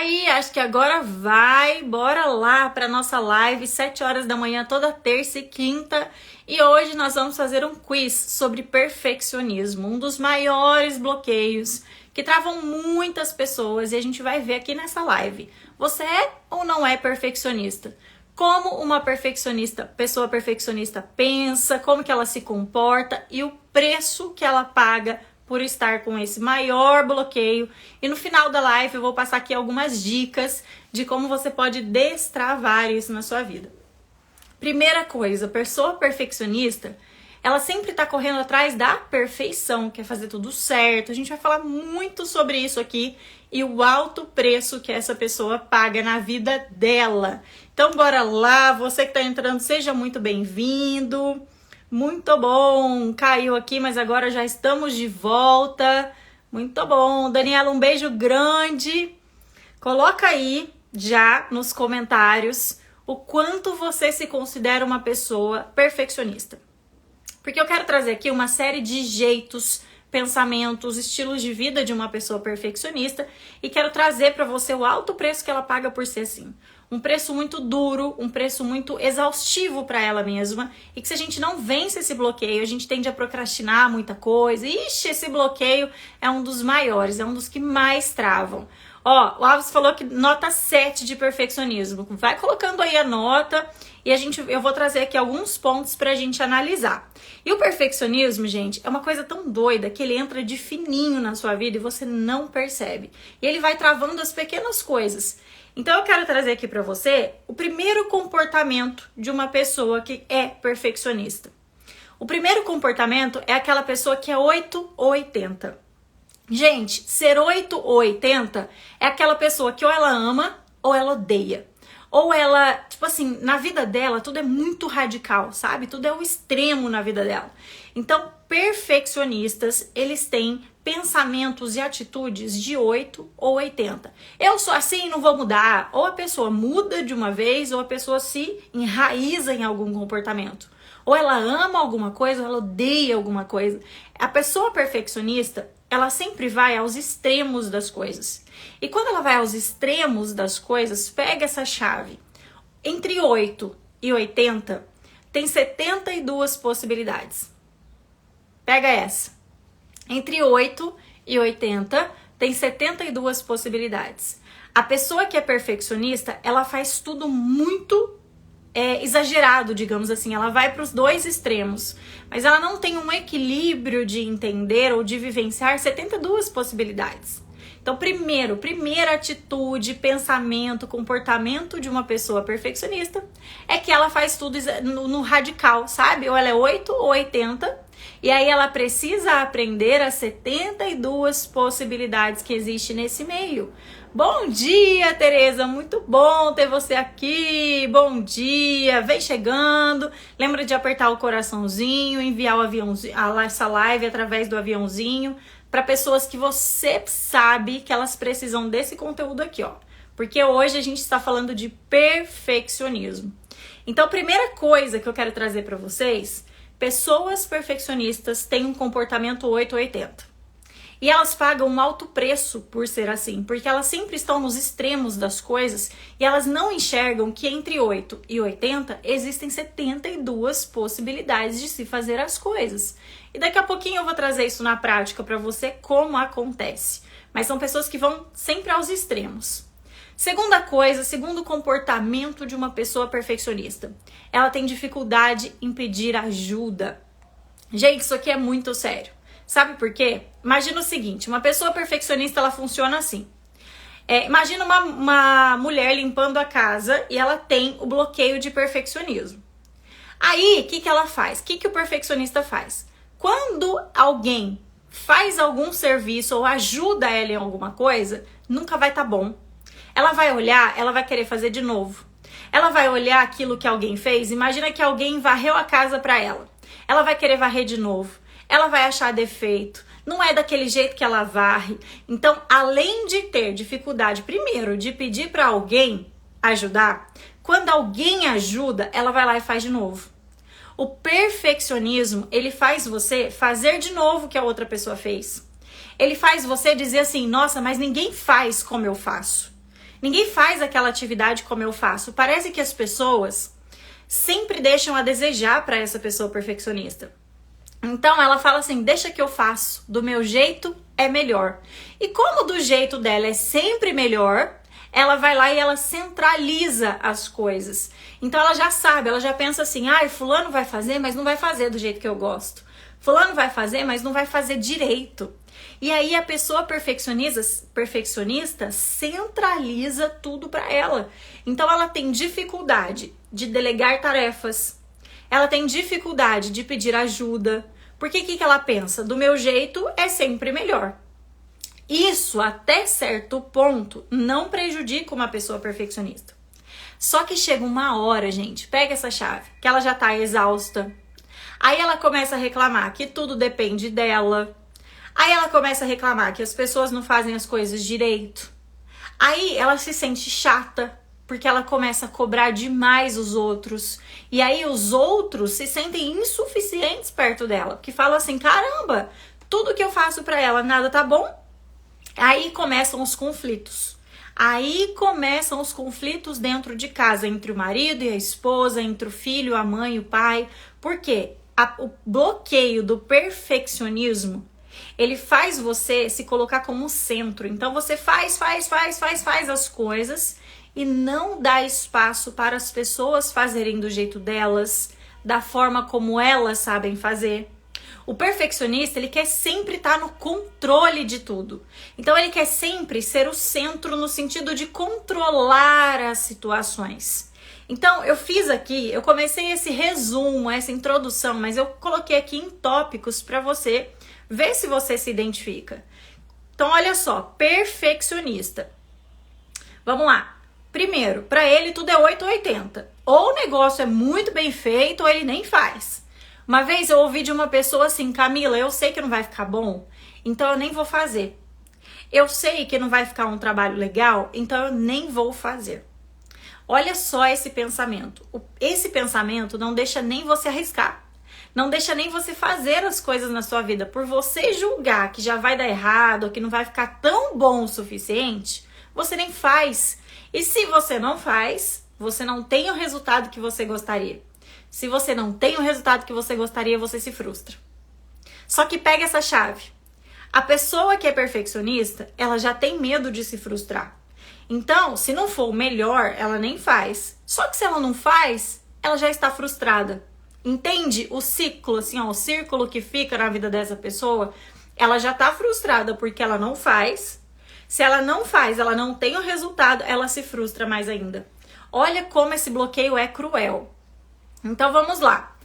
aí, acho que agora vai. Bora lá para nossa live, 7 horas da manhã, toda terça e quinta. E hoje nós vamos fazer um quiz sobre perfeccionismo, um dos maiores bloqueios que travam muitas pessoas. E a gente vai ver aqui nessa live. Você é ou não é perfeccionista? Como uma pessoa perfeccionista pensa, como que ela se comporta e o preço que ela paga por estar com esse maior bloqueio. E no final da live eu vou passar aqui algumas dicas de como você pode destravar isso na sua vida. Primeira coisa, pessoa perfeccionista, ela sempre tá correndo atrás da perfeição, quer fazer tudo certo. A gente vai falar muito sobre isso aqui e o alto preço que essa pessoa paga na vida dela. Então bora lá, você que tá entrando, seja muito bem-vindo. Muito bom, caiu aqui, mas agora já estamos de volta. Muito bom. Daniela, um beijo grande. Coloca aí já nos comentários o quanto você se considera uma pessoa perfeccionista. Porque eu quero trazer aqui uma série de jeitos, pensamentos, estilos de vida de uma pessoa perfeccionista e quero trazer para você o alto preço que ela paga por ser assim. Um preço muito duro, um preço muito exaustivo para ela mesma e que se a gente não vence esse bloqueio, a gente tende a procrastinar muita coisa. Ixi, esse bloqueio é um dos maiores, é um dos que mais travam. Ó, o Alves falou que nota 7 de perfeccionismo. Vai colocando aí a nota e eu vou trazer aqui alguns pontos pra gente analisar. E o perfeccionismo, gente, é uma coisa tão doida que ele entra de fininho na sua vida e você não percebe. E ele vai travando as pequenas coisas. Então eu quero trazer aqui pra você o primeiro comportamento de uma pessoa que é perfeccionista. O primeiro comportamento é aquela pessoa que é 8 ou 80. Gente, ser 8 ou 80 é aquela pessoa que ou ela ama ou ela odeia. Ou ela, tipo assim, na vida dela tudo é muito radical, sabe? Tudo é o extremo na vida dela. Então, perfeccionistas, eles têm pensamentos e atitudes de 8 ou 80. Eu sou assim, não vou mudar. Ou a pessoa muda de uma vez, ou a pessoa se enraiza em algum comportamento. Ou ela ama alguma coisa, ou ela odeia alguma coisa. A pessoa perfeccionista, ela sempre vai aos extremos das coisas. E quando ela vai aos extremos das coisas, pega essa chave. Entre 8 e 80, tem 72 possibilidades. Pega essa. Entre 8 e 80, tem 72 possibilidades. A pessoa que é perfeccionista, ela faz tudo muito exagerado, digamos assim. Ela vai para os dois extremos. Mas ela não tem um equilíbrio de entender ou de vivenciar 72 possibilidades. Então, primeira atitude, pensamento, comportamento de uma pessoa perfeccionista é que ela faz tudo no radical, sabe? Ou ela é 8 ou 80, e aí ela precisa aprender as 72 possibilidades que existem nesse meio. Bom dia, Tereza, muito bom ter você aqui, bom dia, vem chegando, lembra de apertar o coraçãozinho, enviar o aviãozinho, essa live através do aviãozinho, para pessoas que você sabe que elas precisam desse conteúdo aqui, ó. Porque hoje a gente está falando de perfeccionismo. Então, a primeira coisa que eu quero trazer para vocês, pessoas perfeccionistas têm um comportamento 8 ou 80. E elas pagam um alto preço por ser assim, porque elas sempre estão nos extremos das coisas e elas não enxergam que entre 8 e 80 existem 72 possibilidades de se fazer as coisas. E daqui a pouquinho eu vou trazer isso na prática para você como acontece. Mas são pessoas que vão sempre aos extremos. Segunda coisa, segundo comportamento de uma pessoa perfeccionista. Ela tem dificuldade em pedir ajuda. Gente, isso aqui é muito sério. Sabe por quê? Imagina o seguinte, uma pessoa perfeccionista, ela funciona assim. Imagina uma mulher limpando a casa e ela tem o bloqueio de perfeccionismo. Aí, o que ela faz? O que o perfeccionista faz? Quando alguém faz algum serviço ou ajuda ela em alguma coisa, nunca vai estar bom. Ela vai olhar, ela vai querer fazer de novo. Ela vai olhar aquilo que alguém fez, imagina que alguém varreu a casa para ela. Ela vai querer varrer de novo. Ela vai achar defeito, não é daquele jeito que ela varre. Então, além de ter dificuldade, primeiro, de pedir para alguém ajudar, quando alguém ajuda, ela vai lá e faz de novo. O perfeccionismo, ele faz você fazer de novo o que a outra pessoa fez. Ele faz você dizer assim, nossa, mas ninguém faz como eu faço. Ninguém faz aquela atividade como eu faço. Parece que as pessoas sempre deixam a desejar para essa pessoa perfeccionista. Então ela fala assim, deixa que eu faço, do meu jeito é melhor. E como do jeito dela é sempre melhor, ela vai lá e ela centraliza as coisas. Então ela já sabe, ela já pensa assim, fulano vai fazer, mas não vai fazer do jeito que eu gosto. Fulano vai fazer, mas não vai fazer direito. E aí a pessoa perfeccionista centraliza tudo para ela. Então ela tem dificuldade de delegar tarefas. Ela tem dificuldade de pedir ajuda. Porque o que ela pensa? Do meu jeito é sempre melhor. Isso, até certo ponto, não prejudica uma pessoa perfeccionista. Só que chega uma hora, gente, pega essa chave, que ela já tá exausta. Aí ela começa a reclamar que tudo depende dela. Aí ela começa a reclamar que as pessoas não fazem as coisas direito. Aí ela se sente chata, porque ela começa a cobrar demais os outros. E aí os outros se sentem insuficientes perto dela, porque falam assim, caramba, tudo que eu faço pra ela, nada tá bom. Aí começam os conflitos. Aí começam os conflitos dentro de casa, entre o marido e a esposa, entre o filho, a mãe e o pai. Por quê? O bloqueio do perfeccionismo, ele faz você se colocar como centro. Então você faz as coisas e não dá espaço para as pessoas fazerem do jeito delas, da forma como elas sabem fazer. O perfeccionista, ele quer sempre estar no controle de tudo. Então ele quer sempre ser o centro no sentido de controlar as situações. Então eu fiz aqui, eu comecei esse resumo, essa introdução, mas eu coloquei aqui em tópicos para você ver se você se identifica. Então olha só, perfeccionista. Vamos lá. Primeiro, para ele tudo é 8 ou 80. Ou o negócio é muito bem feito ou ele nem faz. Uma vez eu ouvi de uma pessoa assim, Camila, eu sei que não vai ficar bom, então eu nem vou fazer. Eu sei que não vai ficar um trabalho legal, então eu nem vou fazer. Olha só esse pensamento. Esse pensamento não deixa nem você arriscar. Não deixa nem você fazer as coisas na sua vida. Por você julgar que já vai dar errado, ou que não vai ficar tão bom o suficiente, você nem faz. E se você não faz, você não tem o resultado que você gostaria. Se você não tem o resultado que você gostaria, você se frustra. Só que pega essa chave. A pessoa que é perfeccionista, ela já tem medo de se frustrar. Então, se não for o melhor, ela nem faz. Só que se ela não faz, ela já está frustrada. Entende o ciclo, assim, ó, o círculo que fica na vida dessa pessoa? Ela já está frustrada porque ela não faz. Se ela não faz, ela não tem o resultado, ela se frustra mais ainda. Olha como esse bloqueio é cruel. Então vamos lá.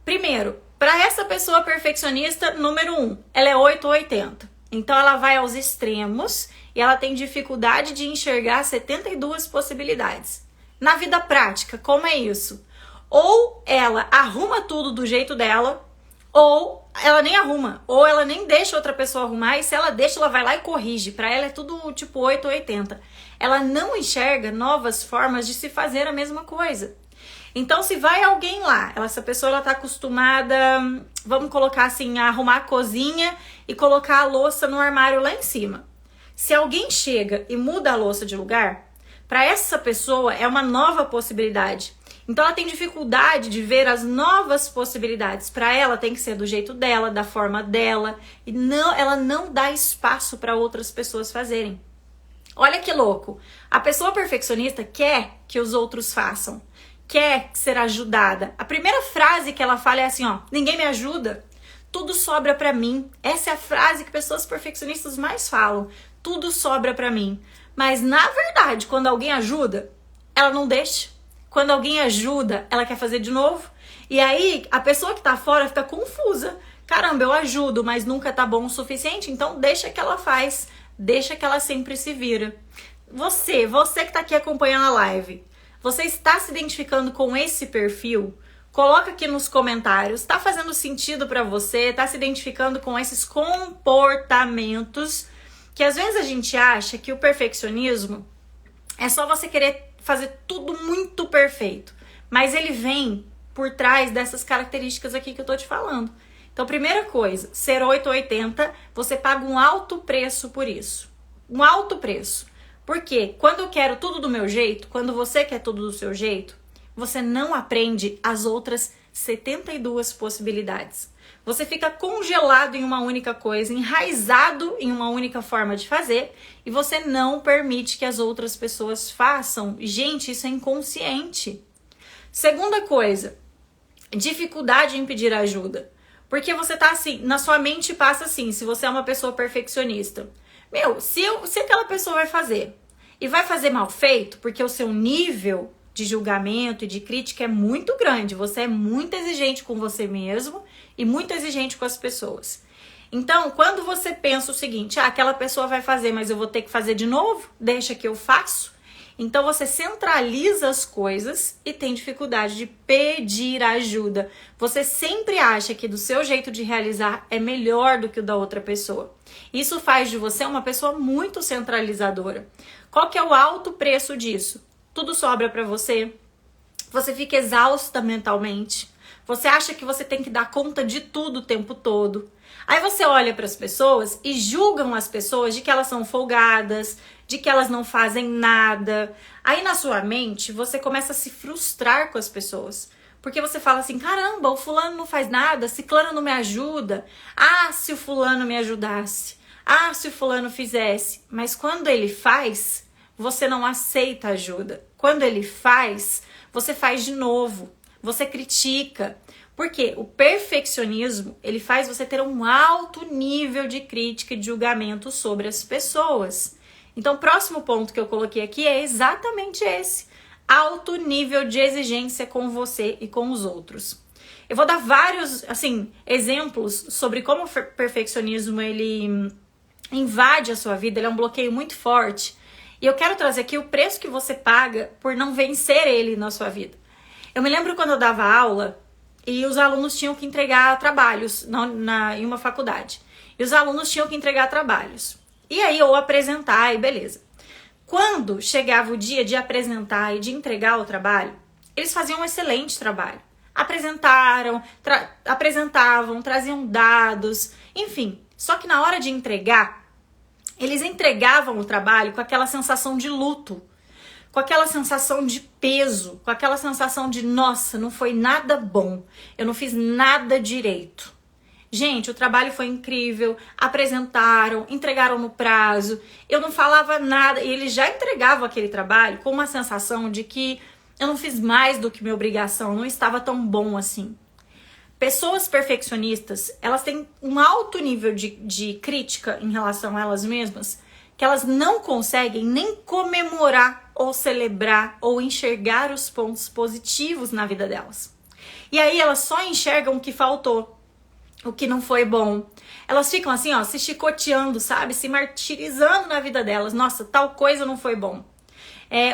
Primeiro, para essa pessoa perfeccionista, número 1, ela é 8 ou 80. Então ela vai aos extremos e ela tem dificuldade de enxergar 72 possibilidades. Na vida prática, como é isso? Ou ela arruma tudo do jeito dela, ou ela nem arruma, ou ela nem deixa outra pessoa arrumar, e se ela deixa, ela vai lá e corrige. Para ela é tudo tipo 8 ou 80. Ela não enxerga novas formas de se fazer a mesma coisa. Então, se vai alguém lá, essa pessoa ela tá acostumada, vamos colocar assim, a arrumar a cozinha e colocar a louça no armário lá em cima. Se alguém chega e muda a louça de lugar, para essa pessoa é uma nova possibilidade. Então, ela tem dificuldade de ver as novas possibilidades. Para ela tem que ser do jeito dela, da forma dela, e ela não dá espaço para outras pessoas fazerem. Olha que louco. A pessoa perfeccionista quer que os outros façam. Quer ser ajudada. A primeira frase que ela fala é assim, ó, ninguém me ajuda, tudo sobra pra mim. Essa é a frase que pessoas perfeccionistas mais falam, tudo sobra pra mim. Mas na verdade, quando alguém ajuda, ela não deixa. Quando alguém ajuda, ela quer fazer de novo. E aí, a pessoa que tá fora fica confusa. Caramba, eu ajudo, mas nunca tá bom o suficiente, então deixa que ela faz, deixa que ela sempre se vira. Você que tá aqui acompanhando a live, você está se identificando com esse perfil? Coloca aqui nos comentários. Está fazendo sentido para você? Está se identificando com esses comportamentos? Que às vezes a gente acha que o perfeccionismo é só você querer fazer tudo muito perfeito. Mas ele vem por trás dessas características aqui que eu tô te falando. Então, primeira coisa, ser 8 ou 80, você paga um alto preço por isso. Um alto preço. Porque quando eu quero tudo do meu jeito, quando você quer tudo do seu jeito, você não aprende as outras 72 possibilidades. Você fica congelado em uma única coisa, enraizado em uma única forma de fazer, e você não permite que as outras pessoas façam. Gente, isso é inconsciente. Segunda coisa, dificuldade em pedir ajuda. Porque você tá assim, na sua mente passa assim, se você é uma pessoa perfeccionista. Se aquela pessoa vai fazer e vai fazer mal feito, porque o seu nível de julgamento e de crítica é muito grande, você é muito exigente com você mesmo e muito exigente com as pessoas. Então, quando você pensa o seguinte, aquela pessoa vai fazer, mas eu vou ter que fazer de novo, deixa que eu faço. Então você centraliza as coisas e tem dificuldade de pedir ajuda. Você sempre acha que do seu jeito de realizar é melhor do que o da outra pessoa. Isso faz de você uma pessoa muito centralizadora. Qual que é o alto preço disso? Tudo sobra para você. Você fica exausta mentalmente. Você acha que você tem que dar conta de tudo o tempo todo. Aí você olha para as pessoas e julgam as pessoas de que elas são folgadas, de que elas não fazem nada. Aí na sua mente você começa a se frustrar com as pessoas. Porque você fala assim, caramba, o fulano não faz nada, ciclano não me ajuda. Ah, se o fulano me ajudasse. Ah, se o fulano fizesse. Mas quando ele faz, você não aceita ajuda. Quando ele faz, você faz de novo. Você critica. Porque o perfeccionismo, ele faz você ter um alto nível de crítica e de julgamento sobre as pessoas. Então, o próximo ponto que eu coloquei aqui é exatamente esse. Alto nível de exigência com você e com os outros. Eu vou dar vários, exemplos sobre como o perfeccionismo, ele invade a sua vida, ele é um bloqueio muito forte. E eu quero trazer aqui o preço que você paga por não vencer ele na sua vida. Eu me lembro quando eu dava aula e os alunos tinham que entregar trabalhos em uma faculdade. E os alunos tinham que entregar trabalhos. E aí, ou apresentar, e beleza. Quando chegava o dia de apresentar e de entregar o trabalho, eles faziam um excelente trabalho. Apresentavam, traziam dados, enfim. Só que na hora de entregar, eles entregavam o trabalho com aquela sensação de luto, com aquela sensação de peso, com aquela sensação de, nossa, não foi nada bom, eu não fiz nada direito. Gente, o trabalho foi incrível, apresentaram, entregaram no prazo, eu não falava nada, e eles já entregavam aquele trabalho com uma sensação de que eu não fiz mais do que minha obrigação, não estava tão bom assim. Pessoas perfeccionistas, elas têm um alto nível de crítica em relação a elas mesmas, que elas não conseguem nem comemorar ou celebrar ou enxergar os pontos positivos na vida delas. E aí elas só enxergam o que faltou, o que não foi bom. Elas ficam assim, ó, se chicoteando, sabe? Se martirizando na vida delas. Nossa, tal coisa não foi bom.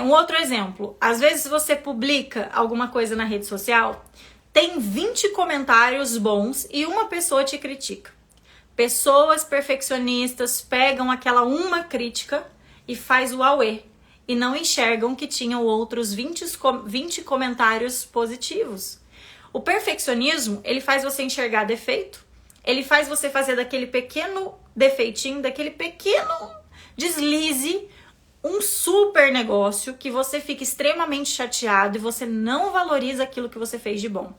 Um outro exemplo. Às vezes você publica alguma coisa na rede social, tem 20 comentários bons e uma pessoa te critica. Pessoas perfeccionistas pegam aquela uma crítica e faz o auê. E não enxergam que tinham outros 20 comentários positivos. O perfeccionismo, ele faz você enxergar defeito, ele faz você fazer daquele pequeno defeitinho, daquele pequeno deslize, um super negócio que você fica extremamente chateado e você não valoriza aquilo que você fez de bom.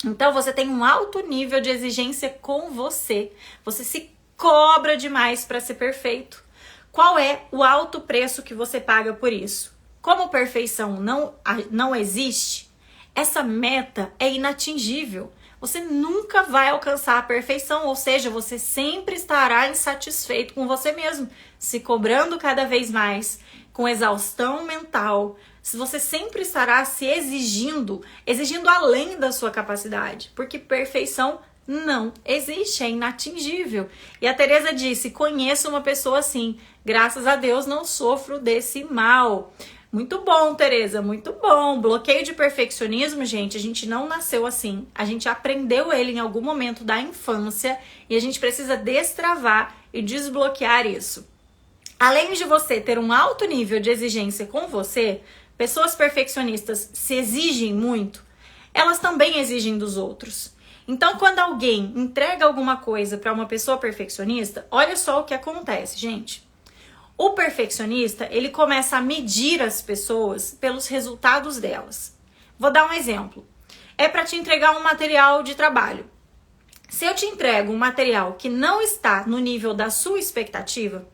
Então você tem um alto nível de exigência com você. Você se cobra demais para ser perfeito. Qual é o alto preço que você paga por isso? Como perfeição não existe, essa meta é inatingível. Você nunca vai alcançar a perfeição, ou seja, você sempre estará insatisfeito com você mesmo, se cobrando cada vez mais, com exaustão mental. Você sempre estará se exigindo além da sua capacidade, porque perfeição não existe, é inatingível. E a Teresa disse, conheço uma pessoa assim, graças a Deus não sofro desse mal. Muito bom, Teresa, muito bom. Bloqueio de perfeccionismo, gente, a gente não nasceu assim. A gente aprendeu ele em algum momento da infância e a gente precisa destravar e desbloquear isso. Além de você ter um alto nível de exigência com você, pessoas perfeccionistas se exigem muito, elas também exigem dos outros. Então, quando alguém entrega alguma coisa para uma pessoa perfeccionista, olha só o que acontece, gente. O perfeccionista, ele começa a medir as pessoas pelos resultados delas. Vou dar um exemplo. É para te entregar um material de trabalho. Se eu te entrego um material que não está no nível da sua expectativa,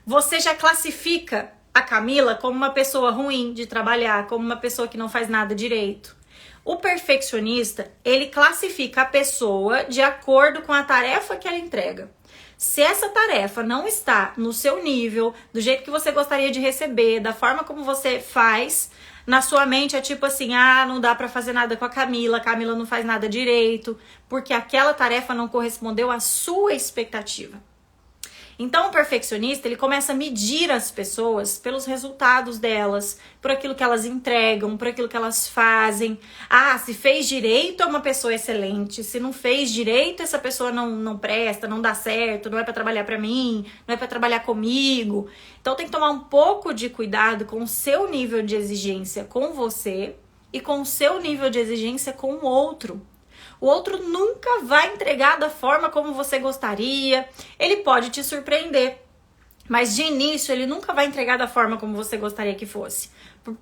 você já classifica a Camila como uma pessoa ruim de trabalhar, como uma pessoa que não faz nada direito. O perfeccionista, ele classifica a pessoa de acordo com a tarefa que ela entrega. Se essa tarefa não está no seu nível, do jeito que você gostaria de receber, da forma como você faz, na sua mente é tipo assim, não dá pra fazer nada com a Camila não faz nada direito, porque aquela tarefa não correspondeu à sua expectativa. Então o perfeccionista, ele começa a medir as pessoas pelos resultados delas, por aquilo que elas entregam, por aquilo que elas fazem. Se fez direito é uma pessoa excelente, se não fez direito essa pessoa não presta, não dá certo, não é para trabalhar para mim, não é para trabalhar comigo. Então tem que tomar um pouco de cuidado com o seu nível de exigência com você e com o seu nível de exigência com o outro. O outro nunca vai entregar da forma como você gostaria. Ele pode te surpreender, mas de início ele nunca vai entregar da forma como você gostaria que fosse.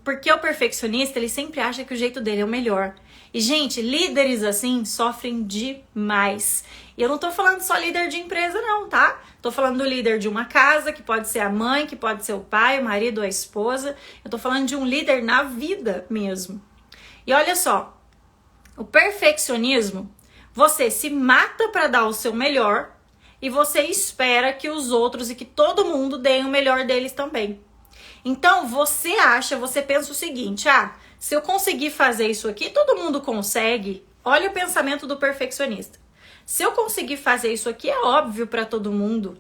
Porque o perfeccionista, ele sempre acha que o jeito dele é o melhor. E, gente, líderes assim sofrem demais. E eu não tô falando só líder de empresa não, tá? Tô falando do líder de uma casa, que pode ser a mãe, que pode ser o pai, o marido, a esposa. Eu tô falando de um líder na vida mesmo. E olha só, o perfeccionismo, você se mata para dar o seu melhor e você espera que os outros e que todo mundo deem o melhor deles também. Então você pensa o seguinte, se eu conseguir fazer isso aqui, todo mundo consegue. Olha o pensamento do perfeccionista. Se eu conseguir fazer isso aqui, é óbvio para todo mundo.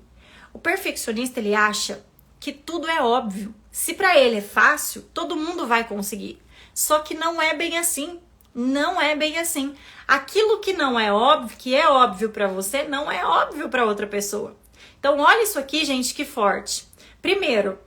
O perfeccionista, ele acha que tudo é óbvio. Se para ele é fácil, todo mundo vai conseguir. Só que não é bem assim. Não é bem assim. Aquilo que não é óbvio, que é óbvio para você, não é óbvio para outra pessoa. Então, olha isso aqui, gente, que forte. Primeiro,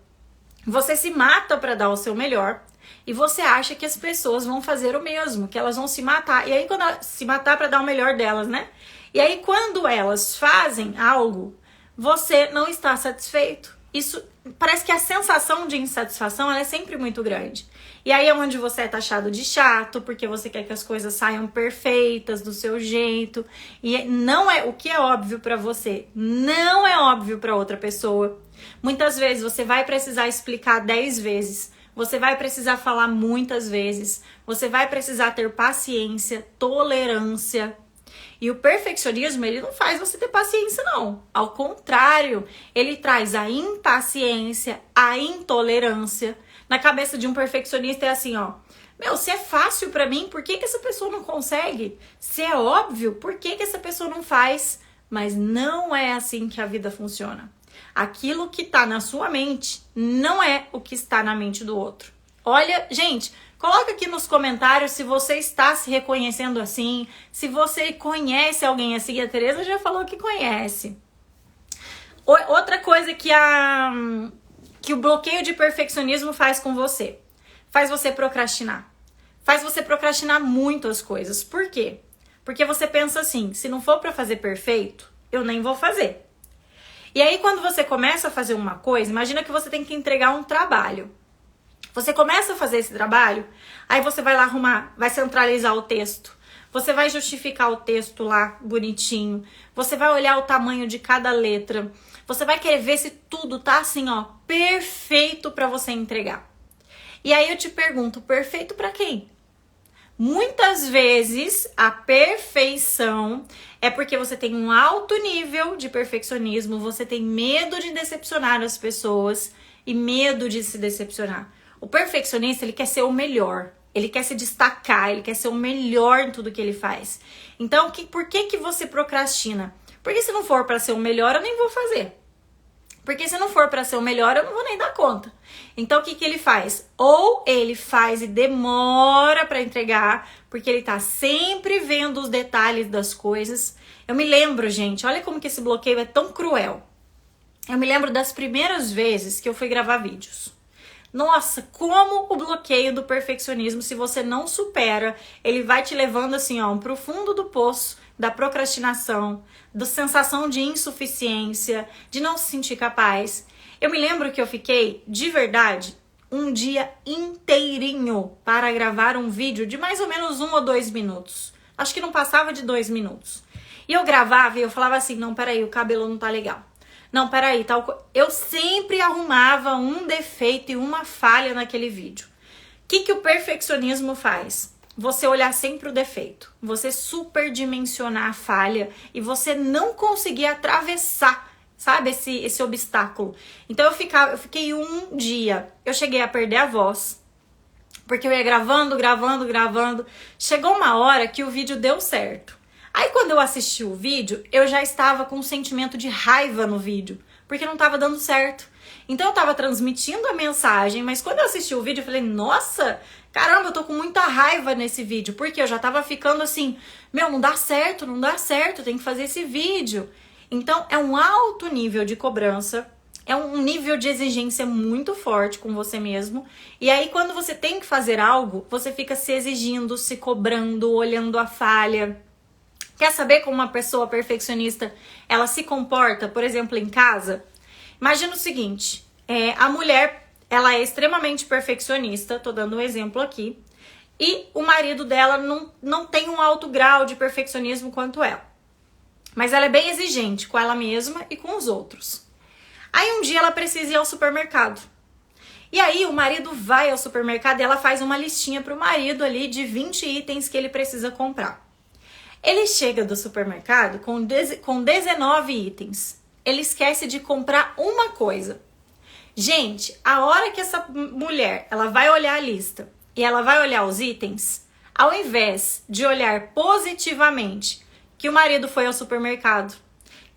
você se mata para dar o seu melhor e você acha que as pessoas vão fazer o mesmo, que elas vão se matar. E aí, quando elas se matar para dar o melhor delas, né? E aí, quando elas fazem algo, você não está satisfeito. Isso parece que a sensação de insatisfação ela é sempre muito grande. E aí é onde você é taxado de chato, porque você quer que as coisas saiam perfeitas do seu jeito. E não é o que é óbvio para você, não é óbvio para outra pessoa. Muitas vezes você vai precisar explicar 10 vezes. Você vai precisar falar muitas vezes. Você vai precisar ter paciência, tolerância. E o perfeccionismo, ele não faz você ter paciência, não. Ao contrário, ele traz a impaciência, a intolerância. Na cabeça de um perfeccionista é assim, se é fácil pra mim, por que essa pessoa não consegue? Se é óbvio, por que essa pessoa não faz? Mas não é assim que a vida funciona. Aquilo que tá na sua mente não é o que está na mente do outro. Olha, gente, coloca aqui nos comentários se você está se reconhecendo assim, se você conhece alguém assim. A Tereza já falou que conhece. Outra coisa que o bloqueio de perfeccionismo faz com você. Faz você procrastinar. Faz você procrastinar muito as coisas. Por quê? Porque você pensa assim, se não for para fazer perfeito, eu nem vou fazer. E aí quando você começa a fazer uma coisa, imagina que você tem que entregar um trabalho. Você começa a fazer esse trabalho, aí você vai lá arrumar, vai centralizar o texto. Você vai justificar o texto lá bonitinho. Você vai olhar o tamanho de cada letra. Você vai querer ver se tudo tá assim, perfeito para você entregar. E aí eu te pergunto, perfeito para quem? Muitas vezes a perfeição é porque você tem um alto nível de perfeccionismo, você tem medo de decepcionar as pessoas e medo de se decepcionar. O perfeccionista, ele quer ser o melhor, ele quer se destacar, ele quer ser o melhor em tudo que ele faz. Então, por que você procrastina? Porque se não for para ser o melhor, eu nem vou fazer. Porque se não for para ser o melhor, eu não vou nem dar conta. Então, o que ele faz? Ou ele faz e demora para entregar, porque ele tá sempre vendo os detalhes das coisas. Eu me lembro, gente, olha como que esse bloqueio é tão cruel. Eu me lembro das primeiras vezes que eu fui gravar vídeos. Nossa, como o bloqueio do perfeccionismo, se você não supera, ele vai te levando assim, pro fundo do poço da procrastinação, da sensação de insuficiência, de não se sentir capaz. Eu me lembro que eu fiquei, de verdade, um dia inteirinho para gravar um vídeo de mais ou menos 1 ou 2 minutos. Acho que não passava de 2 minutos. E eu gravava e eu falava assim, não, peraí, o cabelo não tá legal. Não, peraí, tal. Eu sempre arrumava um defeito e uma falha naquele vídeo. O que o perfeccionismo faz? Você olhar sempre o defeito, você superdimensionar a falha e você não conseguir atravessar, sabe, esse obstáculo. Então eu fiquei um dia, eu cheguei a perder a voz, porque eu ia gravando. Chegou uma hora que o vídeo deu certo. Aí quando eu assisti o vídeo, eu já estava com um sentimento de raiva no vídeo, porque não estava dando certo. Então eu estava transmitindo a mensagem, mas quando eu assisti o vídeo, eu falei, nossa, caramba, eu tô com muita raiva nesse vídeo, porque eu já tava ficando assim, meu, não dá certo, tem que fazer esse vídeo. Então é um alto nível de cobrança, é um nível de exigência muito forte com você mesmo. E aí quando você tem que fazer algo, você fica se exigindo, se cobrando, olhando a falha. Quer saber como uma pessoa perfeccionista, ela se comporta, por exemplo, em casa? Imagina o seguinte, a mulher, ela é extremamente perfeccionista, tô dando um exemplo aqui, e o marido dela não tem um alto grau de perfeccionismo quanto ela. Mas ela é bem exigente com ela mesma e com os outros. Aí um dia ela precisa ir ao supermercado. E aí o marido vai ao supermercado e ela faz uma listinha pro marido ali de 20 itens que ele precisa comprar. Ele chega do supermercado com 19 itens. Ele esquece de comprar uma coisa. Gente, a hora que essa mulher, ela vai olhar a lista e ela vai olhar os itens, ao invés de olhar positivamente que o marido foi ao supermercado,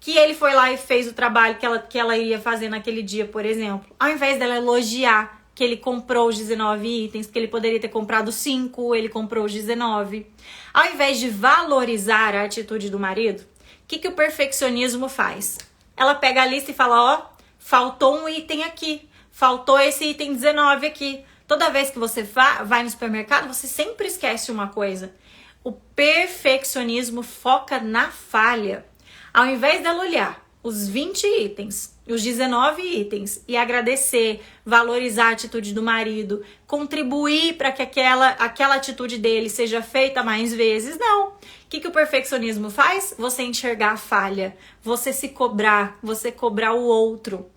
que ele foi lá e fez o trabalho que ela ia fazer naquele dia, por exemplo, ao invés dela elogiar que ele comprou os 19 itens, que ele poderia ter comprado 5, ele comprou os 19. Ao invés de valorizar a atitude do marido, o que o perfeccionismo faz? Ela pega a lista e fala, ó, faltou um item aqui, faltou esse item 19 aqui. Toda vez que você vai no supermercado, você sempre esquece uma coisa. O perfeccionismo foca na falha. Ao invés dela olhar os 20 itens, os 19 itens e agradecer, valorizar a atitude do marido, contribuir para que aquela atitude dele seja feita mais vezes, não. O que o perfeccionismo faz? Você enxergar a falha, você se cobrar, você cobrar o outro.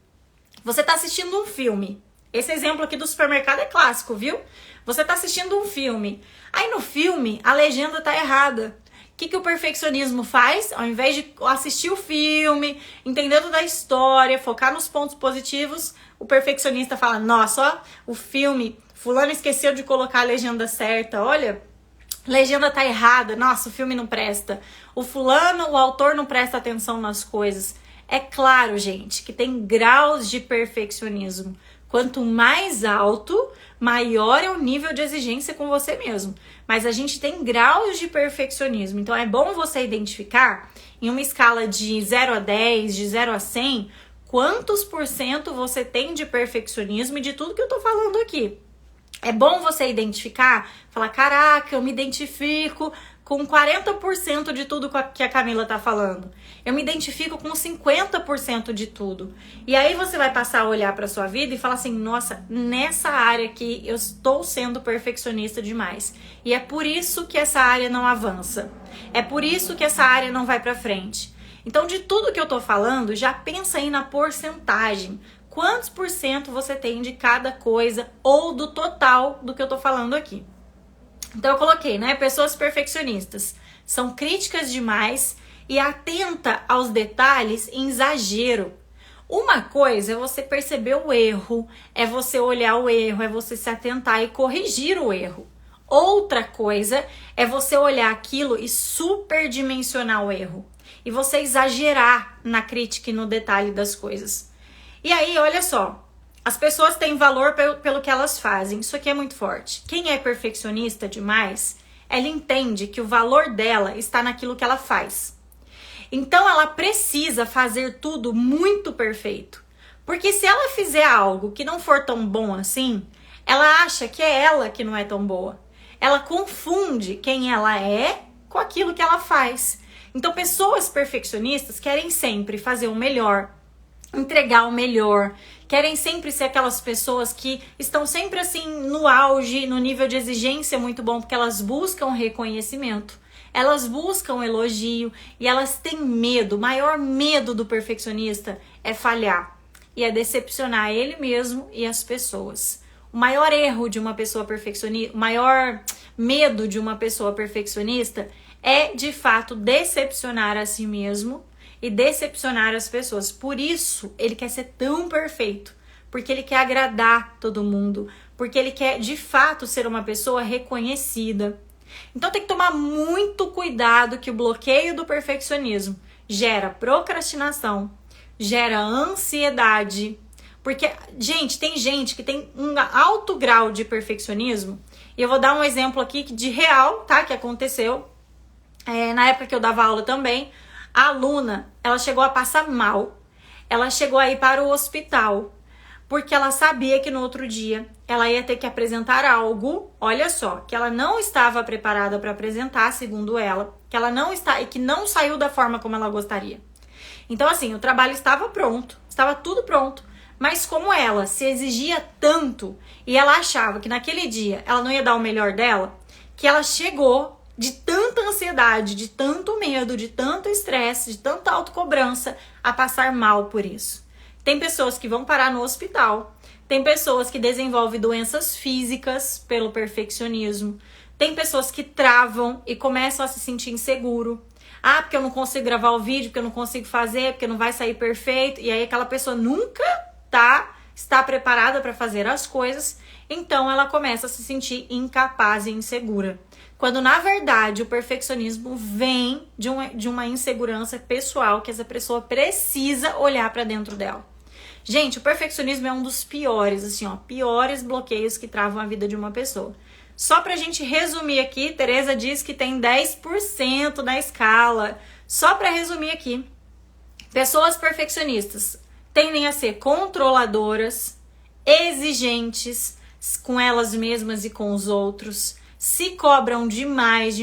Você tá assistindo um filme. Esse exemplo aqui do supermercado é clássico, viu? Você tá assistindo um filme. Aí no filme, a legenda tá errada. O que o perfeccionismo faz? Ao invés de assistir o filme, entender toda a história, focar nos pontos positivos, o perfeccionista fala, nossa, ó, o filme, fulano esqueceu de colocar a legenda certa, olha, legenda tá errada, nossa, o filme não presta. O fulano, o autor não presta atenção nas coisas. É claro, gente, que tem graus de perfeccionismo. Quanto mais alto, maior é o nível de exigência com você mesmo. Mas a gente tem graus de perfeccionismo. Então é bom você identificar, em uma escala de 0 a 10, de 0 a 100, quantos % você tem de perfeccionismo e de tudo que eu tô falando aqui. É bom você identificar, falar, caraca, eu me identifico com 40% de tudo que a Camila tá falando. Eu me identifico com 50% de tudo. E aí você vai passar a olhar pra sua vida e falar assim, nossa, nessa área aqui eu estou sendo perfeccionista demais. E é por isso que essa área não avança. É por isso que essa área não vai pra frente. Então, de tudo que eu tô falando, já pensa aí na porcentagem. Quantos % você tem de cada coisa ou do total do que eu tô falando aqui? Então eu coloquei, né? Pessoas perfeccionistas são críticas demais e atenta aos detalhes em exagero. Uma coisa é você perceber o erro, é você olhar o erro, é você se atentar e corrigir o erro. Outra coisa é você olhar aquilo e superdimensionar o erro. E você exagerar na crítica e no detalhe das coisas. E aí, olha só. As pessoas têm valor pelo que elas fazem. Isso aqui é muito forte. Quem é perfeccionista demais, ela entende que o valor dela está naquilo que ela faz. Então, ela precisa fazer tudo muito perfeito. Porque se ela fizer algo que não for tão bom assim, ela acha que é ela que não é tão boa. Ela confunde quem ela é com aquilo que ela faz. Então, pessoas perfeccionistas querem sempre fazer o melhor, entregar o melhor, querem sempre ser aquelas pessoas que estão sempre assim no auge, no nível de exigência muito bom, porque elas buscam reconhecimento, elas buscam elogio e elas têm medo. O maior medo do perfeccionista é falhar e é decepcionar ele mesmo e as pessoas. O maior erro de uma pessoa perfeccionista, o maior medo de uma pessoa perfeccionista é de fato decepcionar a si mesmo e decepcionar as pessoas. Por isso ele quer ser tão perfeito, porque ele quer agradar todo mundo, porque ele quer de fato ser uma pessoa reconhecida. Então tem que tomar muito cuidado, que o bloqueio do perfeccionismo gera procrastinação, gera ansiedade. Porque, gente, tem gente que tem um alto grau de perfeccionismo. E eu vou dar um exemplo aqui de real, tá? Que aconteceu. Na época que eu dava aula também, a aluna, ela chegou a passar mal. Ela chegou a ir para o hospital. Porque ela sabia que no outro dia ela ia ter que apresentar algo, olha só, que ela não estava preparada para apresentar, segundo ela, que ela não está e que não saiu da forma como ela gostaria. Então, assim, o trabalho estava pronto, estava tudo pronto, mas como ela se exigia tanto e ela achava que naquele dia ela não ia dar o melhor dela, que ela chegou de tanta ansiedade, de tanto medo, de tanto estresse, de tanta autocobrança, a passar mal por isso. Tem pessoas que vão parar no hospital, tem pessoas que desenvolvem doenças físicas pelo perfeccionismo, tem pessoas que travam e começam a se sentir inseguro. Ah, porque eu não consigo gravar o vídeo, porque eu não consigo fazer, porque não vai sair perfeito. E aí aquela pessoa nunca está preparada para fazer as coisas, então ela começa a se sentir incapaz e insegura. Quando na verdade o perfeccionismo vem de uma insegurança pessoal que essa pessoa precisa olhar para dentro dela. Gente, o perfeccionismo é um dos piores, assim, ó, piores bloqueios que travam a vida de uma pessoa. Só pra gente resumir aqui, Tereza diz que tem 10% na escala. Só pra resumir aqui, pessoas perfeccionistas tendem a ser controladoras, exigentes com elas mesmas e com os outros, se cobram demais,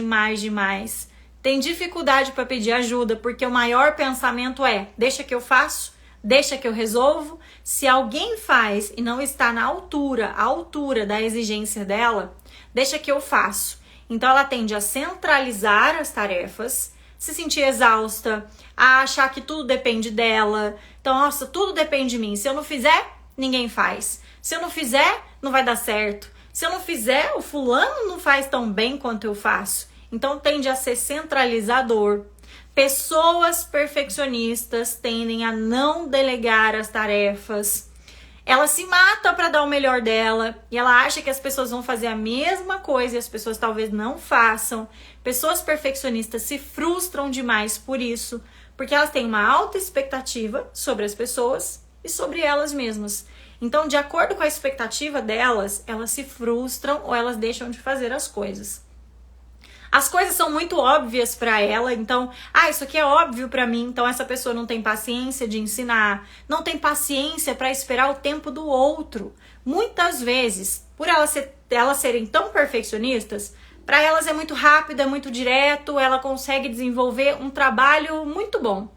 tem dificuldade para pedir ajuda, porque o maior pensamento é, deixa que eu faço, deixa que eu resolvo. Se alguém faz e não está na altura da exigência dela, deixa que eu faço. Então ela tende a centralizar as tarefas, se sentir exausta, a achar que tudo depende dela. Então, nossa, tudo depende de mim. Se eu não fizer, ninguém faz. Se eu não fizer, não vai dar certo. Se eu não fizer, o fulano não faz tão bem quanto eu faço. Então tende a ser centralizador. Pessoas perfeccionistas tendem a não delegar as tarefas. Ela se mata para dar o melhor dela e ela acha que as pessoas vão fazer a mesma coisa e as pessoas talvez não façam. Pessoas perfeccionistas se frustram demais por isso, porque elas têm uma alta expectativa sobre as pessoas e sobre elas mesmas. Então, de acordo com a expectativa delas, elas se frustram ou elas deixam de fazer as coisas. As coisas são muito óbvias para ela, então, isso aqui é óbvio para mim, então essa pessoa não tem paciência de ensinar, não tem paciência para esperar o tempo do outro. Muitas vezes, por elas serem tão perfeccionistas, para elas é muito rápido, é muito direto, ela consegue desenvolver um trabalho muito bom.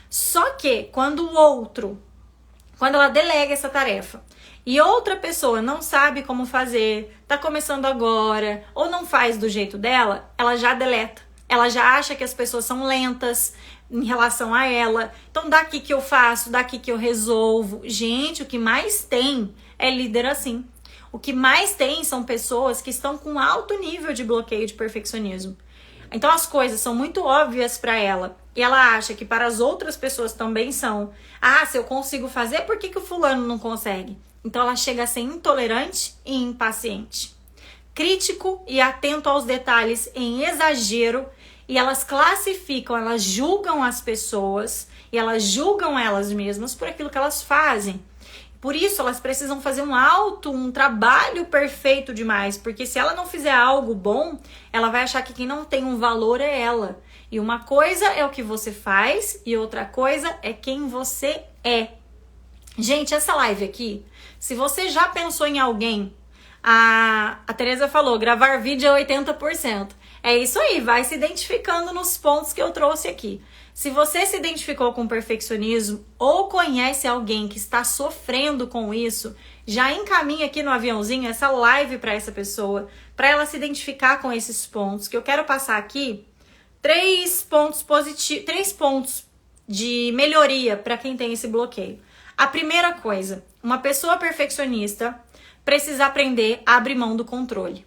Só que quando ela delega essa tarefa, e outra pessoa não sabe como fazer, tá começando agora, ou não faz do jeito dela, ela já deleta. Ela já acha que as pessoas são lentas em relação a ela. Então, daqui que eu faço, daqui que eu resolvo. Gente, o que mais tem é líder assim. O que mais tem são pessoas que estão com alto nível de bloqueio de perfeccionismo. Então, as coisas são muito óbvias para ela. E ela acha que para as outras pessoas também são. Se eu consigo fazer, por que o fulano não consegue? Então ela chega a ser intolerante e impaciente. Crítico e atento aos detalhes em exagero. E elas classificam, elas julgam as pessoas e elas julgam elas mesmas por aquilo que elas fazem. Por isso elas precisam fazer um trabalho perfeito demais. Porque se ela não fizer algo bom, ela vai achar que quem não tem um valor é ela. E uma coisa é o que você faz e outra coisa é quem você é. Gente, essa live aqui, se você já pensou em alguém, a Tereza falou, gravar vídeo é 80%. É isso aí, vai se identificando nos pontos que eu trouxe aqui. Se você se identificou com perfeccionismo ou conhece alguém que está sofrendo com isso, já encaminha aqui no aviãozinho essa live para essa pessoa, para ela se identificar com esses pontos, que eu quero passar aqui 3 pontos positivos, 3 pontos de melhoria para quem tem esse bloqueio. A primeira coisa, uma pessoa perfeccionista precisa aprender a abrir mão do controle.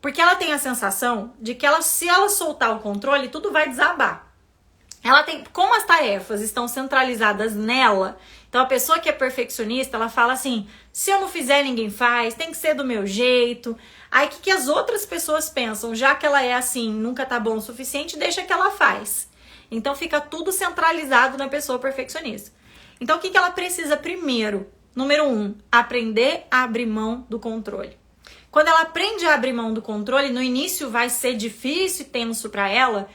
Porque ela tem a sensação de que se ela soltar o controle, tudo vai desabar. Como as tarefas estão centralizadas nela, então a pessoa que é perfeccionista, ela fala assim, se eu não fizer, ninguém faz, tem que ser do meu jeito. Aí o que as outras pessoas pensam? Já que ela é assim, nunca tá bom o suficiente, deixa que ela faz. Então fica tudo centralizado na pessoa perfeccionista. Então o que ela precisa primeiro? Número 1, aprender a abrir mão do controle. Quando ela aprende a abrir mão do controle, no início vai ser difícil e tenso para ela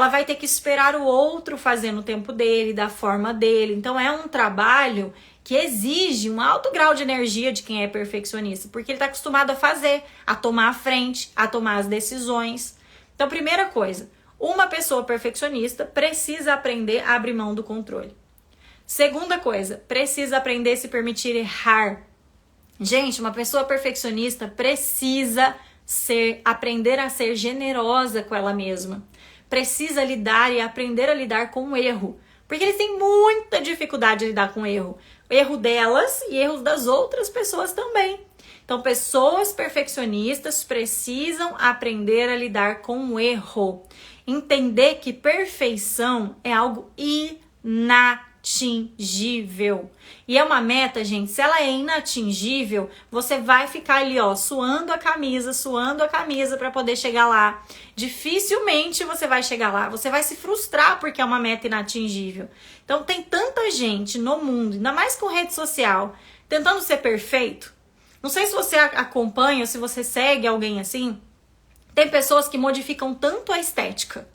vai ter que esperar o outro fazer no tempo dele, da forma dele. Então é um trabalho que exige um alto grau de energia de quem é perfeccionista, porque ele está acostumado a fazer, a tomar a frente, a tomar as decisões. Então, primeira coisa, uma pessoa perfeccionista precisa aprender a abrir mão do controle. Segunda coisa, precisa aprender a se permitir errar. Gente, uma pessoa perfeccionista precisa aprender a ser generosa com ela mesma. Precisa lidar e aprender a lidar com o erro. Porque eles têm muita dificuldade de lidar com o erro. O erro delas e erros das outras pessoas também. Então, pessoas perfeccionistas precisam aprender a lidar com o erro. Entender que perfeição é algo inatingível. E é uma meta, gente, se ela é inatingível, você vai ficar ali, ó, suando a camisa para poder chegar lá. Dificilmente você vai chegar lá, você vai se frustrar porque é uma meta inatingível. Então tem tanta gente no mundo, ainda mais com rede social, tentando ser perfeito. Não sei se você acompanha ou se você segue alguém assim. Tem pessoas que modificam tanto a estética.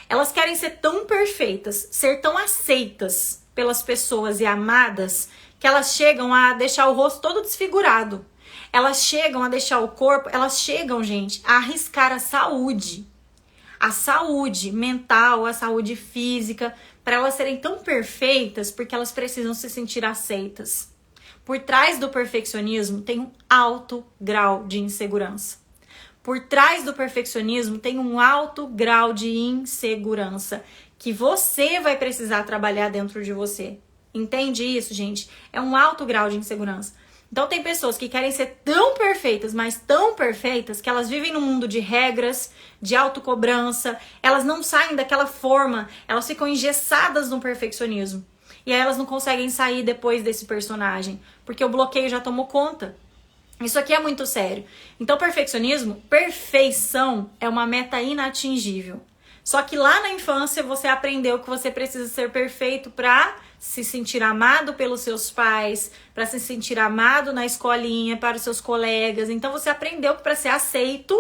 Elas querem ser tão perfeitas, ser tão aceitas pelas pessoas e amadas, que elas chegam a deixar o rosto todo desfigurado. Elas chegam a deixar o corpo, elas chegam, gente, a arriscar a saúde mental, a saúde física, para elas serem tão perfeitas, porque elas precisam se sentir aceitas. Por trás do perfeccionismo tem um alto grau de insegurança. Por trás do perfeccionismo tem um alto grau de insegurança que você vai precisar trabalhar dentro de você. Entende isso, gente? É um alto grau de insegurança. Então tem pessoas que querem ser tão perfeitas, mas tão perfeitas, que elas vivem num mundo de regras, de autocobrança, elas não saem daquela forma, elas ficam engessadas no perfeccionismo. E aí elas não conseguem sair depois desse personagem, porque o bloqueio já tomou conta. Isso aqui é muito sério. Então, perfeição é uma meta inatingível. Só que lá na infância você aprendeu que você precisa ser perfeito para se sentir amado pelos seus pais, para se sentir amado na escolinha, para os seus colegas. Então você aprendeu que para ser aceito,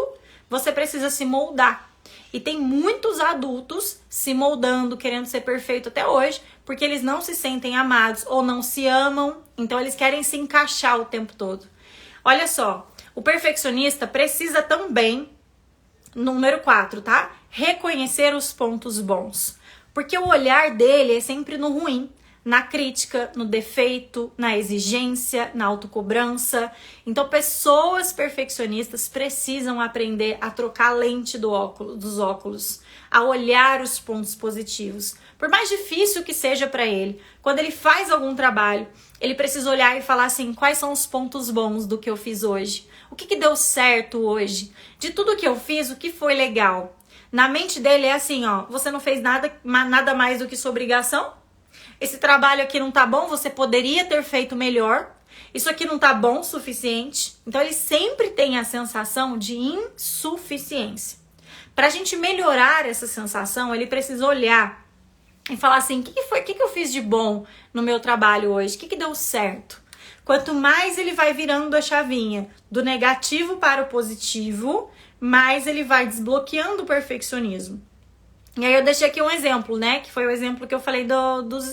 você precisa se moldar. E tem muitos adultos se moldando, querendo ser perfeito até hoje, porque eles não se sentem amados ou não se amam, então eles querem se encaixar o tempo todo. Olha só, o perfeccionista precisa também, número 4, tá? Reconhecer os pontos bons. Porque o olhar dele é sempre no ruim, na crítica, no defeito, na exigência, na autocobrança. Então, pessoas perfeccionistas precisam aprender a trocar a lente dos óculos, a olhar os pontos positivos. Por mais difícil que seja para ele, quando ele faz algum trabalho, ele precisa olhar e falar assim, quais são os pontos bons do que eu fiz hoje? O que deu certo hoje? De tudo que eu fiz, o que foi legal? Na mente dele é assim, ó, você não fez nada mais do que sua obrigação? Esse trabalho aqui não tá bom, você poderia ter feito melhor. Isso aqui não tá bom o suficiente. Então ele sempre tem a sensação de insuficiência. Pra gente melhorar essa sensação, ele precisa olhar e falar assim, o que eu fiz de bom no meu trabalho hoje? O que deu certo? Quanto mais ele vai virando a chavinha do negativo para o positivo, mais ele vai desbloqueando o perfeccionismo. E aí eu deixei aqui um exemplo, né? Que foi o exemplo que eu falei dos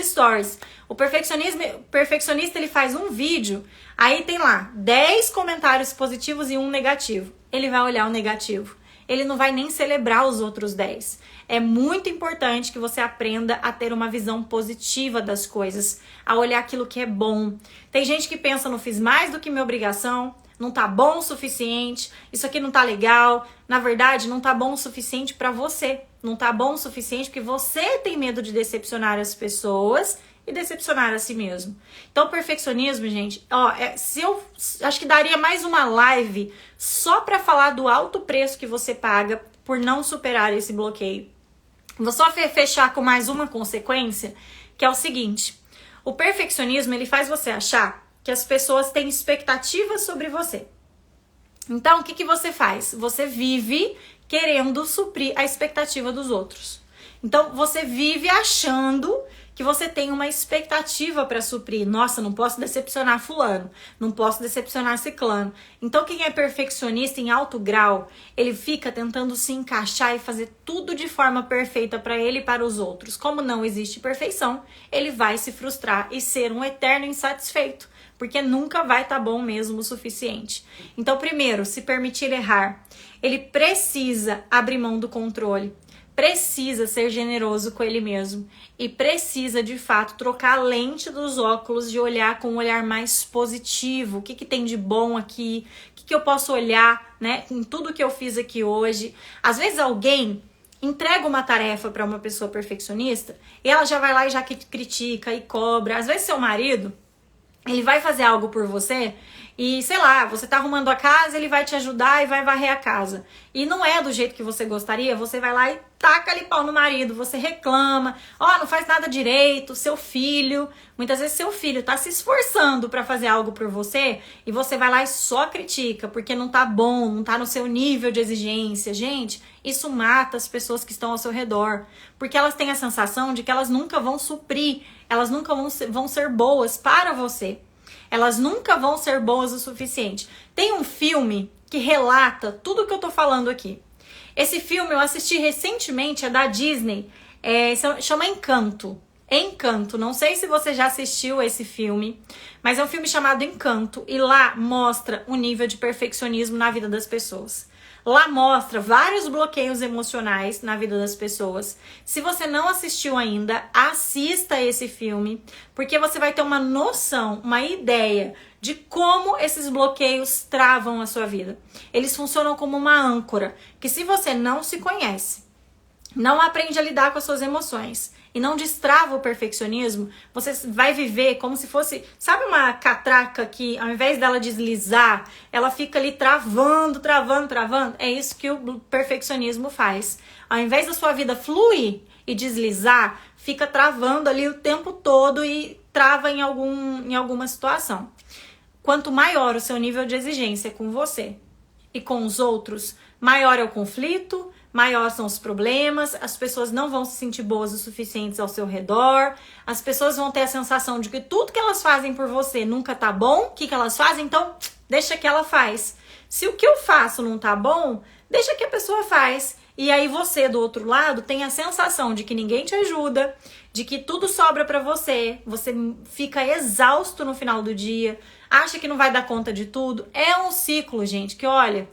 stories. O perfeccionista, ele faz um vídeo, aí tem lá 10 comentários positivos e um negativo. Ele vai olhar o negativo. ele não vai nem celebrar os outros 10. É muito importante que você aprenda a ter uma visão positiva das coisas, a olhar aquilo que é bom. Tem gente que pensa, não fiz mais do que minha obrigação, não tá bom o suficiente, isso aqui não tá legal. Na verdade, não tá bom o suficiente pra você. Não tá bom o suficiente porque você tem medo de decepcionar as pessoas e decepcionar a si mesmo. Então, o perfeccionismo, gente, acho que daria mais uma live só pra falar do alto preço que você paga por não superar esse bloqueio. Vou só fechar com mais uma consequência, que é o seguinte: o perfeccionismo, ele faz você achar que as pessoas têm expectativas sobre você. Então, o que você faz? Você vive querendo suprir a expectativa dos outros. Então, você vive achando que você tem uma expectativa para suprir. Nossa, não posso decepcionar fulano, não posso decepcionar ciclano. Então, quem é perfeccionista em alto grau, ele fica tentando se encaixar e fazer tudo de forma perfeita para ele e para os outros. Como não existe perfeição, ele vai se frustrar e ser um eterno insatisfeito, porque nunca vai estar bom mesmo o suficiente. Então, primeiro, se permitir errar. Ele precisa abrir mão do controle, precisa ser generoso com ele mesmo e precisa, de fato, trocar a lente dos óculos de olhar com um olhar mais positivo. O que tem de bom aqui? O que eu posso olhar, né, com tudo que eu fiz aqui hoje? Às vezes alguém entrega uma tarefa para uma pessoa perfeccionista e ela já vai lá e já critica e cobra. Às vezes seu marido, ele vai fazer algo por você e, sei lá, você tá arrumando a casa, ele vai te ajudar e vai varrer a casa. E não é do jeito que você gostaria, você vai lá e taca ali pau no marido, você reclama, não faz nada direito, seu filho, muitas vezes seu filho tá se esforçando pra fazer algo por você e você vai lá e só critica porque não tá bom, não tá no seu nível de exigência. Gente, isso mata as pessoas que estão ao seu redor, porque elas têm a sensação de que elas nunca vão suprir, elas nunca vão ser boas para você. Elas nunca vão ser boas o suficiente. Tem um filme que relata tudo o que eu tô falando aqui. Esse filme eu assisti recentemente, é da Disney, chama Encanto. Encanto, não sei se você já assistiu esse filme, mas é um filme chamado Encanto e lá mostra o nível de perfeccionismo na vida das pessoas. Lá mostra vários bloqueios emocionais na vida das pessoas. Se você não assistiu ainda, assista esse filme, porque você vai ter uma noção, uma ideia de como esses bloqueios travam a sua vida. Eles funcionam como uma âncora, que se você não se conhece, não aprende a lidar com as suas emoções e não destrava o perfeccionismo, você vai viver como se fosse, sabe, uma catraca que ao invés dela deslizar, ela fica ali travando. É isso que o perfeccionismo faz. Ao invés da sua vida fluir e deslizar, fica travando ali o tempo todo e trava em alguma situação. Quanto maior o seu nível de exigência com você e com os outros, maior é o conflito, maiores são os problemas, as pessoas não vão se sentir boas o suficiente ao seu redor, as pessoas vão ter a sensação de que tudo que elas fazem por você nunca tá bom. O que elas fazem? Então, deixa que ela faz. Se o que eu faço não tá bom, deixa que a pessoa faz. E aí você, do outro lado, tem a sensação de que ninguém te ajuda, de que tudo sobra pra você fica exausto no final do dia, acha que não vai dar conta de tudo. É um ciclo, gente, que olha,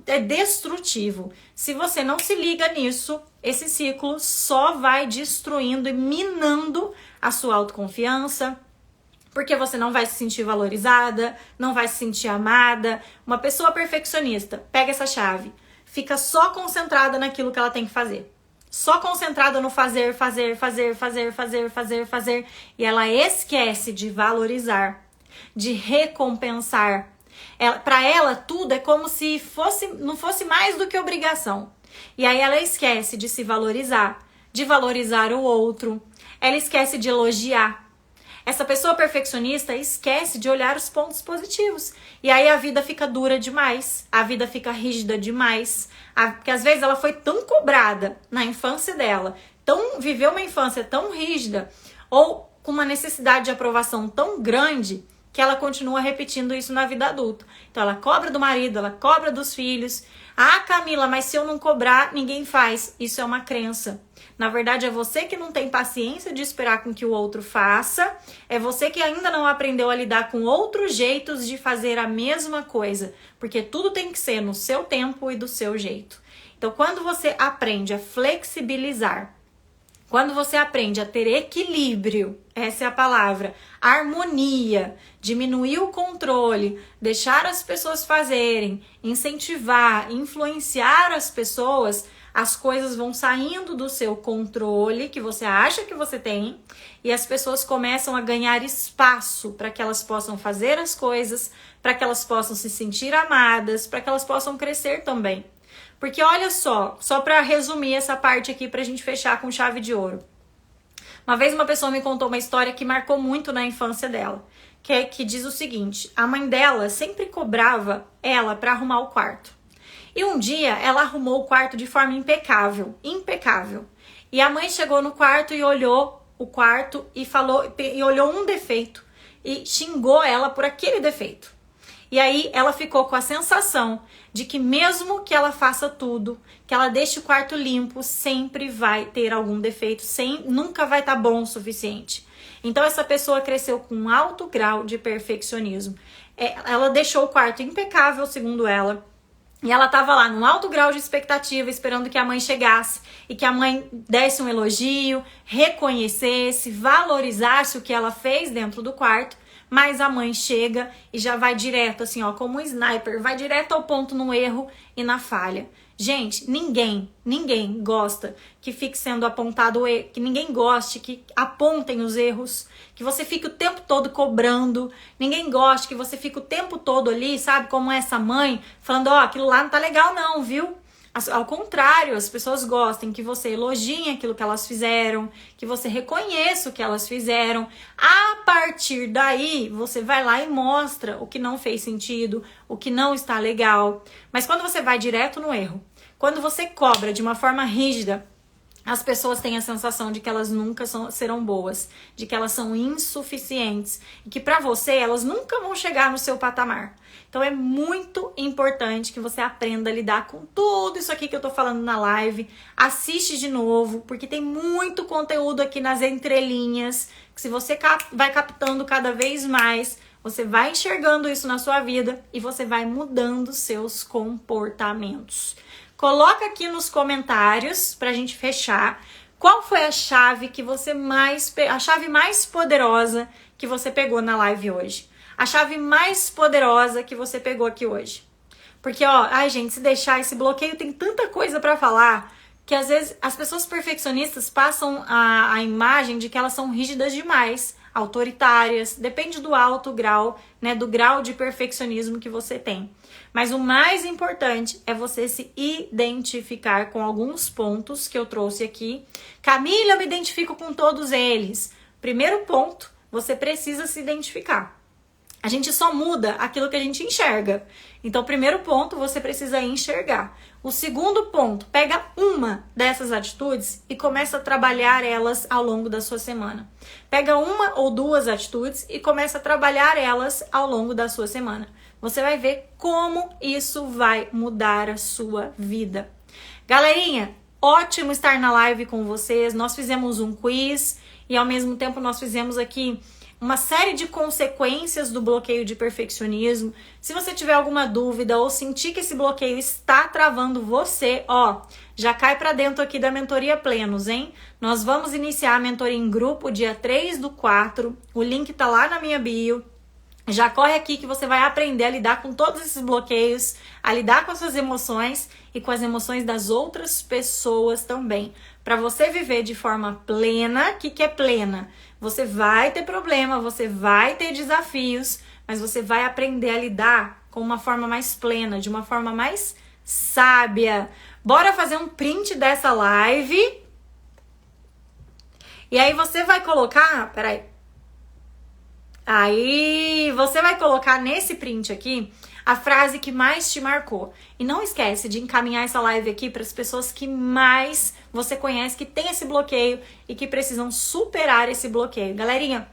é destrutivo. Se você não se liga nisso, esse ciclo só vai destruindo e minando a sua autoconfiança, porque você não vai se sentir valorizada, não vai se sentir amada. Uma pessoa perfeccionista pega essa chave, fica só concentrada naquilo que ela tem que fazer, só concentrada no fazer, e ela esquece de valorizar, de recompensar. Para ela, tudo é como se não fosse mais do que obrigação. E aí ela esquece de se valorizar, de valorizar o outro. Ela esquece de elogiar. Essa pessoa perfeccionista esquece de olhar os pontos positivos. E aí a vida fica dura demais, a vida fica rígida demais. Porque às vezes ela foi tão cobrada na infância dela, viveu uma infância tão rígida, ou com uma necessidade de aprovação tão grande, que ela continua repetindo isso na vida adulta. Então ela cobra do marido, ela cobra dos filhos. Ah, Camila, mas se eu não cobrar, ninguém faz. Isso é uma crença. Na verdade, é você que não tem paciência de esperar com que o outro faça. É você que ainda não aprendeu a lidar com outros jeitos de fazer a mesma coisa. Porque tudo tem que ser no seu tempo e do seu jeito. Então, quando você aprende a flexibilizar, quando você aprende a ter equilíbrio, essa é a palavra, harmonia, diminuir o controle, deixar as pessoas fazerem, incentivar, influenciar as pessoas, as coisas vão saindo do seu controle, que você acha que você tem, e as pessoas começam a ganhar espaço para que elas possam fazer as coisas, para que elas possam se sentir amadas, para que elas possam crescer também. Porque olha só para resumir essa parte aqui pra gente fechar com chave de ouro. Uma vez uma pessoa me contou uma história que marcou muito na infância dela, que diz o seguinte: a mãe dela sempre cobrava ela pra arrumar o quarto. E um dia ela arrumou o quarto de forma impecável. E a mãe chegou no quarto e olhou o quarto e olhou um defeito e xingou ela por aquele defeito. E aí ela ficou com a sensação de que mesmo que ela faça tudo, que ela deixe o quarto limpo, sempre vai ter algum defeito, nunca vai estar bom o suficiente. Então essa pessoa cresceu com um alto grau de perfeccionismo. Ela deixou o quarto impecável, segundo ela, e ela estava lá num alto grau de expectativa, esperando que a mãe chegasse e que a mãe desse um elogio, reconhecesse, valorizasse o que ela fez dentro do quarto. Mas a mãe chega e já vai direto, assim, ó, como um sniper, vai direto ao ponto no erro e na falha. Gente, ninguém gosta que fique sendo apontado, que ninguém goste que apontem os erros, que você fique o tempo todo cobrando, ninguém gosta que você fique o tempo todo ali, sabe, como essa mãe, falando, ó, aquilo lá não tá legal não, viu? Ao contrário, as pessoas gostam que você elogie aquilo que elas fizeram, que você reconheça o que elas fizeram. A partir daí, você vai lá e mostra o que não fez sentido, o que não está legal. Mas quando você vai direto no erro, quando você cobra de uma forma rígida, as pessoas têm a sensação de que elas nunca serão boas, de que elas são insuficientes e que pra você elas nunca vão chegar no seu patamar. Então é muito importante que você aprenda a lidar com tudo isso aqui que eu tô falando na live. Assiste de novo, porque tem muito conteúdo aqui nas entrelinhas, que se você vai captando cada vez mais, você vai enxergando isso na sua vida e você vai mudando seus comportamentos. Coloca aqui nos comentários pra gente fechar qual foi a chave que a chave mais poderosa que você pegou na live hoje. A chave mais poderosa que você pegou aqui hoje. Porque, ó, ai gente, se deixar esse bloqueio tem tanta coisa pra falar que às vezes as pessoas perfeccionistas passam a imagem de que elas são rígidas demais, autoritárias, depende do alto grau, né, do grau de perfeccionismo que você tem. Mas o mais importante é você se identificar com alguns pontos que eu trouxe aqui. Camila, eu me identifico com todos eles. Primeiro ponto, você precisa se identificar. A gente só muda aquilo que a gente enxerga. Então, primeiro ponto, você precisa enxergar. O segundo ponto, pega uma dessas atitudes e começa a trabalhar elas ao longo da sua semana. Pega uma ou duas atitudes e começa a trabalhar elas ao longo da sua semana. Você vai ver como isso vai mudar a sua vida. Galerinha, ótimo estar na live com vocês. Nós fizemos um quiz e ao mesmo tempo nós fizemos aqui uma série de consequências do bloqueio de perfeccionismo. Se você tiver alguma dúvida ou sentir que esse bloqueio está travando você, ó, já cai pra dentro aqui da Mentoria Plenos, hein? Nós vamos iniciar a mentoria em grupo dia 3/4. O link tá lá na minha bio. Já corre aqui que você vai aprender a lidar com todos esses bloqueios, a lidar com as suas emoções e com as emoções das outras pessoas também. Para você viver de forma plena, o que é plena? Você vai ter problema, você vai ter desafios, mas você vai aprender a lidar com uma forma mais plena, de uma forma mais sábia. Bora fazer um print dessa live. E aí você vai colocar, peraí. Aí você vai colocar nesse print aqui a frase que mais te marcou. E não esquece de encaminhar essa live aqui para as pessoas que mais você conhece, que tem esse bloqueio e que precisam superar esse bloqueio. Galerinha,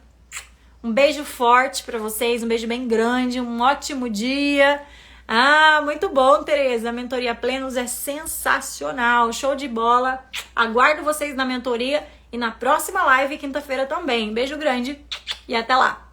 Um beijo forte para vocês, um beijo bem grande, um ótimo dia. Ah, muito bom, Tereza. A mentoria Plenos é sensacional, show de bola. Aguardo vocês na mentoria e na próxima live, quinta-feira também. Beijo grande e até lá.